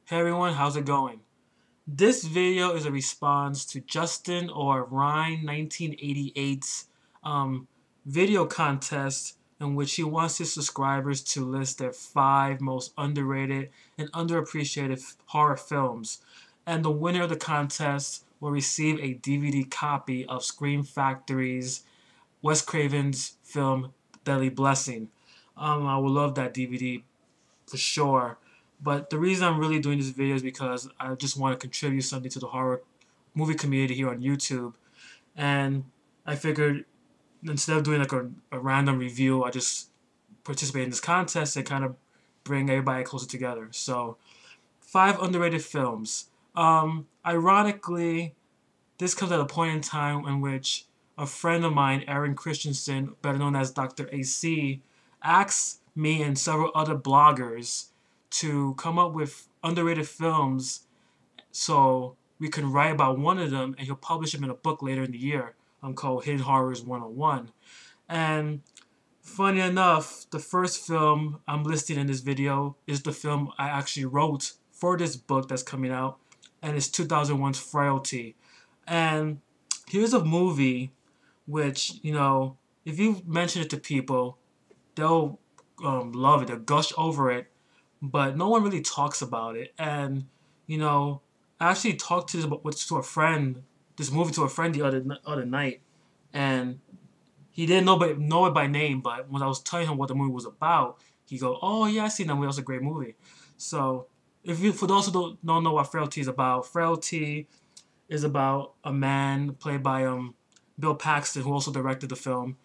Hey everyone, how's it going? This video is a response to Justin or Rhine1988's video contest in which he wants his subscribers to list their 5 most underrated and underappreciated horror films. And the winner of the contest will receive a DVD copy of Scream Factory's Wes Craven's film Deadly Blessing. I would love that DVD for sure. But the reason I'm really doing this video is because I just want to contribute something to the horror movie community here on YouTube. And I figured instead of doing like a random review, I just participate in this contest and kind of bring everybody closer together. So, 5 underrated films. Ironically, this comes at a point in time in which a friend of mine, Aaron Christensen, better known as Dr. AC, asked me and several other bloggers to come up with underrated films so we can write about one of them and he'll publish them in a book later in the year called Hidden Horrors 101. And funny enough, the first film I'm listing in this video is the film I actually wrote for this book that's coming out, and it's 2001's Frailty. And here's a movie which, if you mention it to people, they'll love it, they'll gush over it, but no one really talks about it. And, you know, I actually talked to a friend, this movie to a friend the other night, and he didn't know it by name, but when I was telling him what the movie was about, he go, "Oh yeah, I seen that movie. That was a great movie." So, for those who don't know what Frailty is about, Frailty is about a man played by Bill Paxton, who also directed the film.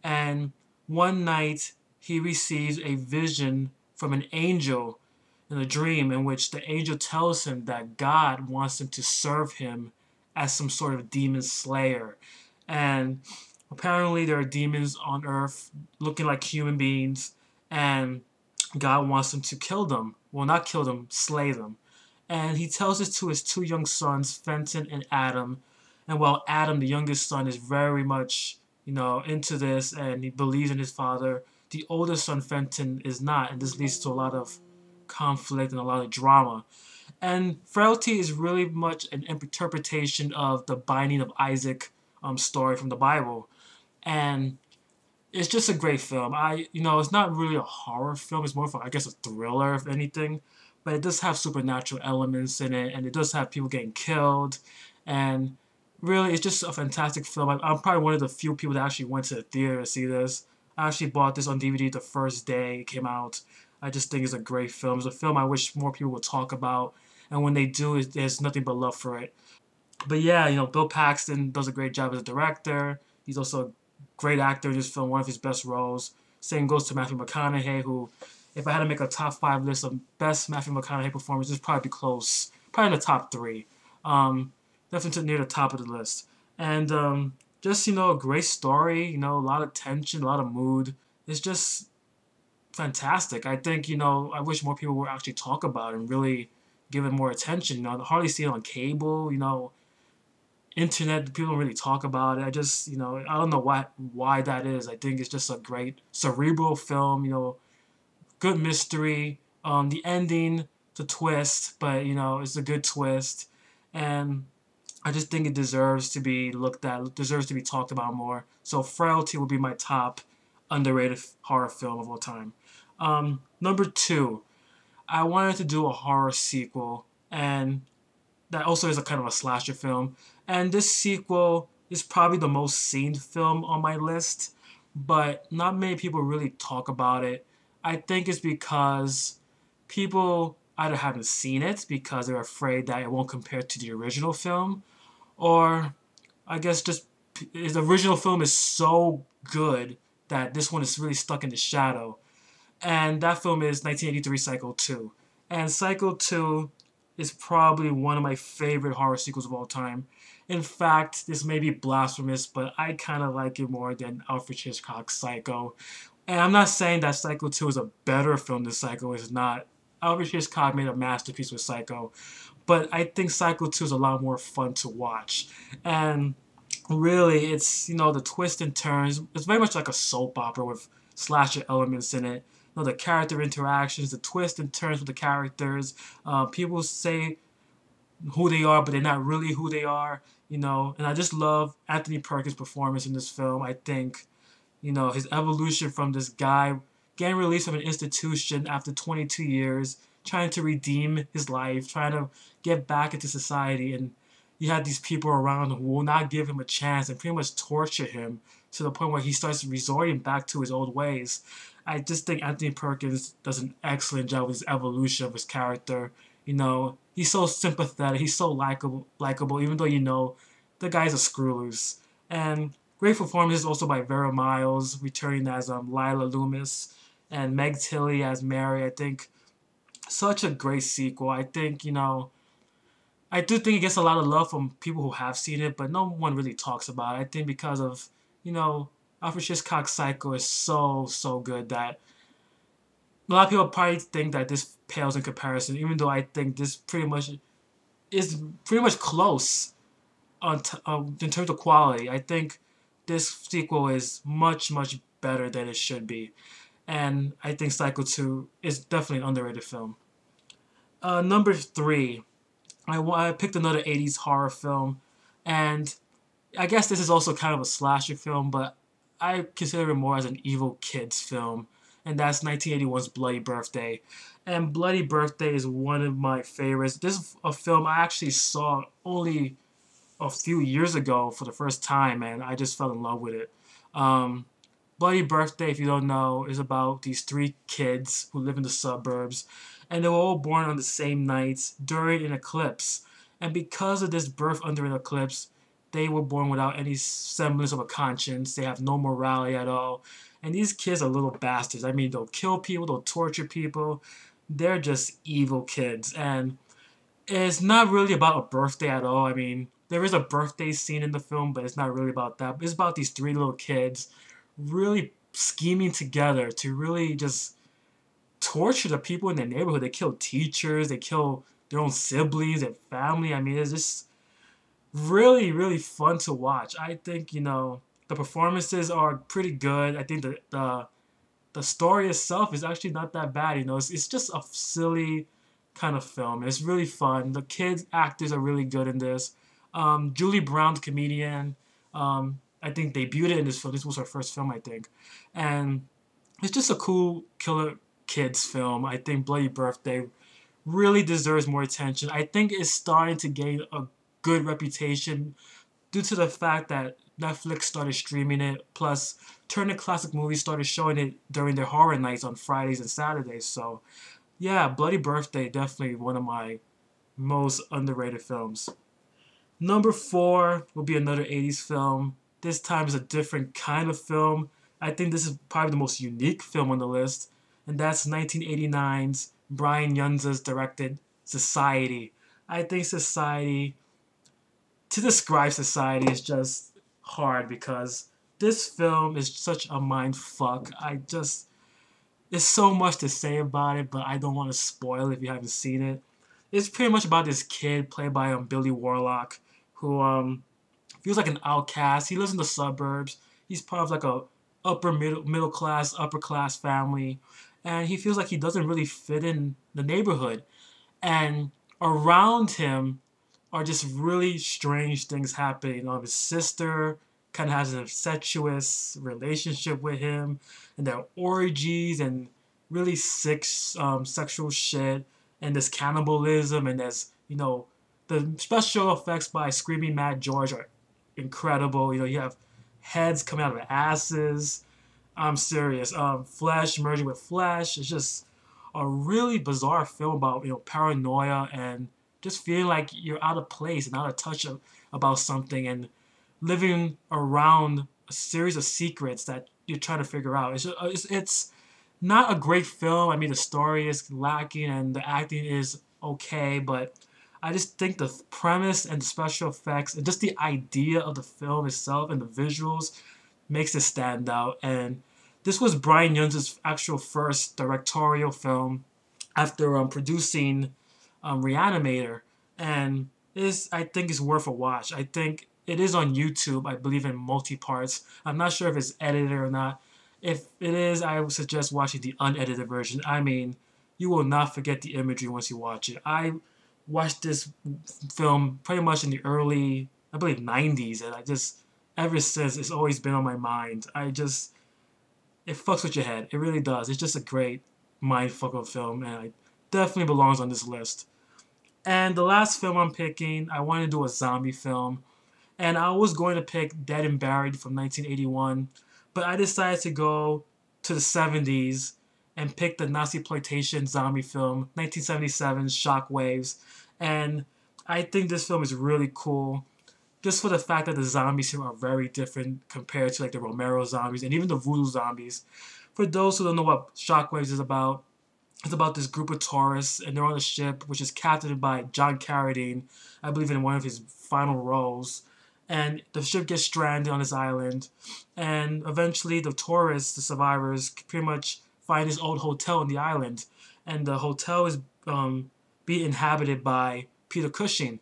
And one night he receives a vision from an angel in a dream in which the angel tells him that God wants him to serve him as some sort of demon slayer. And apparently there are demons on Earth looking like human beings, and God wants him to kill them. Well, not kill them, slay them. And he tells this to his 2 young sons, Fenton and Adam. And while Adam, the youngest son, is very much, into this and he believes in his father, the oldest son, Fenton, is not. And this leads to a lot of conflict and a lot of drama. And Frailty is really much an interpretation of the Binding of Isaac story from the Bible. And it's just a great film. It's not really a horror film. It's more of, I guess, a thriller, if anything. But it does have supernatural elements in it, and it does have people getting killed. And really, it's just a fantastic film. I'm probably one of the few people that actually went to the theater to see this. I actually bought this on DVD the first day it came out. I just think it's a great film. It's a film I wish more people would talk about. And when they do, there's nothing but love for it. But yeah, Bill Paxton does a great job as a director. He's also a great actor in this film, one of his best roles. Same goes to Matthew McConaughey, who, if I had to make a top 5 list of best Matthew McConaughey performances, probably be close, probably in the top 3. Definitely near the top of the list. And just, a great story, a lot of tension, a lot of mood. It's just fantastic. I think, I wish more people would actually talk about it and really give it more attention. I hardly see it on cable, internet, people don't really talk about it. I don't know why that is. I think it's just a great cerebral film, good mystery. The ending, the twist, but it's a good twist. And I just think it deserves to be looked at, deserves to be talked about more. So Frailty would be my top underrated horror film of all time. Number 2, I wanted to do a horror sequel, and that also is a kind of a slasher film. And this sequel is probably the most seen film on my list, but not many people really talk about it. I think it's because people either haven't seen it because they're afraid that it won't compare to the original film, or I guess just the original film is so good that this one is really stuck in the shadow. And that film is 1983 Psycho 2. And Psycho 2 is probably one of my favorite horror sequels of all time. In fact, this may be blasphemous, but I kind of like it more than Alfred Hitchcock's Psycho. And I'm not saying that Psycho 2 is a better film than Psycho is not. Alfred Hitchcock made a masterpiece with Psycho. But I think Psycho 2 is a lot more fun to watch. And really, it's, the twists and turns. It's very much like a soap opera with slasher elements in it. the character interactions, the twists and turns with the characters. People say who they are, but they're not really who they are. And I just love Anthony Perkins' performance in this film. I think his evolution from this guy getting released from an institution after 22 years, trying to redeem his life, trying to get back into society, and you had these people around who will not give him a chance and pretty much torture him to the point where he starts resorting back to his old ways. I just think Anthony Perkins does an excellent job with his evolution of his character. He's so sympathetic, he's so likable, even though the guy's a screw loose. And great performances also by Vera Miles, returning as Lila Loomis, and Meg Tilly as Mary. I think such a great sequel. I think, I do think it gets a lot of love from people who have seen it, but no one really talks about it. I think because of, Alfred Hitchcock's Psycho is so, so good that a lot of people probably think that this pales in comparison, even though I think this is pretty much close in terms of quality. I think this sequel is much, much better than it should be. And I think Psycho 2 is definitely an underrated film. Number 3, I picked another 80s horror film. And I guess this is also kind of a slasher film, but I consider it more as an evil kids film. And that's 1981's Bloody Birthday. And Bloody Birthday is one of my favorites. This is a film I actually saw only a few years ago for the first time, and I just fell in love with it. Um, Bloody Birthday, if you don't know, is about these three kids who live in the suburbs, and they were all born on the same night during an eclipse. And because of this birth under an eclipse, they were born without any semblance of a conscience. They have no morality at all. And these kids are little bastards. I mean, they'll kill people, they'll torture people. They're just evil kids. And it's not really about a birthday at all. I mean, there is a birthday scene in the film, but it's not really about that. It's about these three little kids really scheming together to really just torture the people in their neighborhood. They kill teachers, they kill their own siblings and family. I mean, it's just really, really fun to watch. I think, the performances are pretty good. I think the story itself is actually not that bad. It's just a silly kind of film. It's really fun. The kids actors are really good in this. Julie Brown, the comedian, I think debuted in this film. This was her first film, I think, and it's just a cool killer kids film. I think Bloody Birthday really deserves more attention. I think it's starting to gain a good reputation due to the fact that Netflix started streaming it. Plus, Turner Classic Movies started showing it during their horror nights on Fridays and Saturdays. So, yeah, Bloody Birthday definitely one of my most underrated films. Number 4 will be another 80s film. This time is a different kind of film. I think this is probably the most unique film on the list, and that's 1989's Brian Yunza's directed Society. I think to describe Society is just hard because this film is such a mind fuck. There's so much to say about it, but I don't want to spoil it if you haven't seen it. It's pretty much about this kid played by Billy Warlock, who feels like an outcast. He lives in the suburbs. He's part of like a upper class family, and he feels like he doesn't really fit in the neighborhood. And around him are just really strange things happening. His sister kind of has an incestuous relationship with him, and there are orgies and really sick sexual shit, and there's cannibalism, and there's the special effects by Screaming Mad George are incredible. You have heads coming out of asses. I'm serious. Flesh merging with flesh. It's just a really bizarre film about paranoia and just feeling like you're out of place and out of touch about something and living around a series of secrets that you're trying to figure out. It's not a great film. I mean, the story is lacking and the acting is okay, but I just think the premise and the special effects and just the idea of the film itself and the visuals makes it stand out. And this was Brian Yunza's actual first directorial film after producing Reanimator, and I think is worth a watch. I think it is on YouTube, I believe in multi parts. I'm not sure if it's edited or not. If it is, I would suggest watching the unedited version. I mean, you will not forget the imagery once you watch it. I watched this film pretty much in the early, I believe, 90s, and I just, ever since, it's always been on my mind. It fucks with your head. It really does. It's just a great mindfuck of film, and it definitely belongs on this list. And the last film I'm picking, I want to do a zombie film. And I was going to pick Dead and Buried from 1981, but I decided to go to the 70s and pick the Nazi-ploitation zombie film, 1977's Shockwaves. And I think this film is really cool, just for the fact that the zombies here are very different compared to like the Romero zombies and even the Voodoo zombies. For those who don't know what Shockwaves is about, it's about this group of tourists, and they're on a ship which is captained by John Carradine, I believe in one of his final roles. And the ship gets stranded on this island, and eventually the tourists, the survivors, pretty much find this old hotel on the island, and the hotel is being inhabited by Peter Cushing.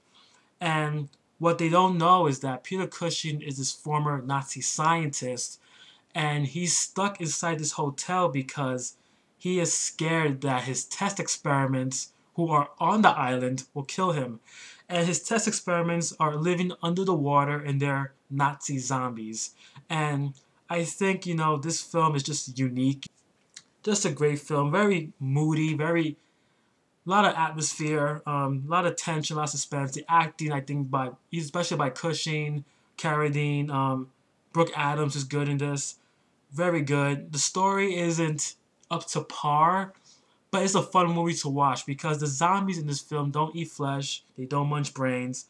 And what they don't know is that Peter Cushing is this former Nazi scientist, and he's stuck inside this hotel because he is scared that his test experiments, who are on the island, will kill him. And his test experiments are living under the water and they're Nazi zombies. And I think, this film is just unique. Just a great film. Very moody, very a lot of atmosphere, a lot of tension, a lot of suspense. The acting, I think, especially by Cushing, Carradine, Brooke Adams is good in this. Very good. The story isn't up to par, but it's a fun movie to watch because the zombies in this film don't eat flesh, they don't munch brains,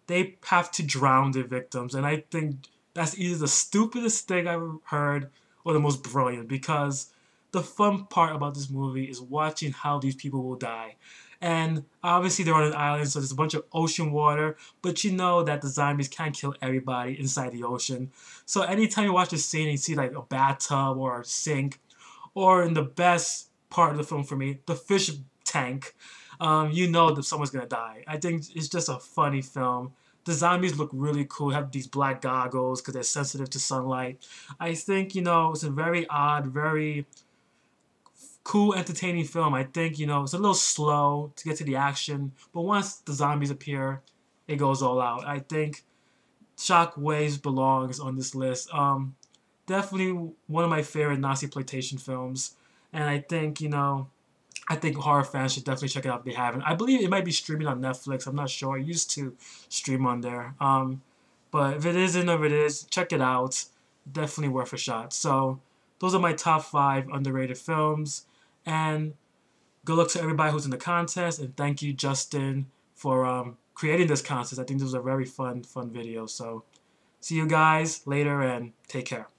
they have to drown their victims. And I think that's either the stupidest thing I've ever heard or the most brilliant, because the fun part about this movie is watching how these people will die. And obviously they're on an island, so there's a bunch of ocean water, but you know that the zombies can't kill everybody inside the ocean. So anytime you watch this scene and you see like a bathtub or a sink, or in the best part of the film for me, the fish tank, you know that someone's gonna die. I think it's just a funny film. The zombies look really cool. Have these black goggles because they're sensitive to sunlight. I think it's a very odd, very cool, entertaining film. I think it's a little slow to get to the action, but once the zombies appear, it goes all out. I think Shockwaves belongs on this list. Definitely one of my favorite Nazi exploitation films, and I think horror fans should definitely check it out if they haven't. I believe it might be streaming on Netflix. I'm not sure. I used to stream on there. But if it isn't, or if it is, check it out. Definitely worth a shot. So those are my top 5 underrated films. And good luck to everybody who's in the contest. And thank you, Justin, for creating this contest. I think this was a very fun video. So see you guys later and take care.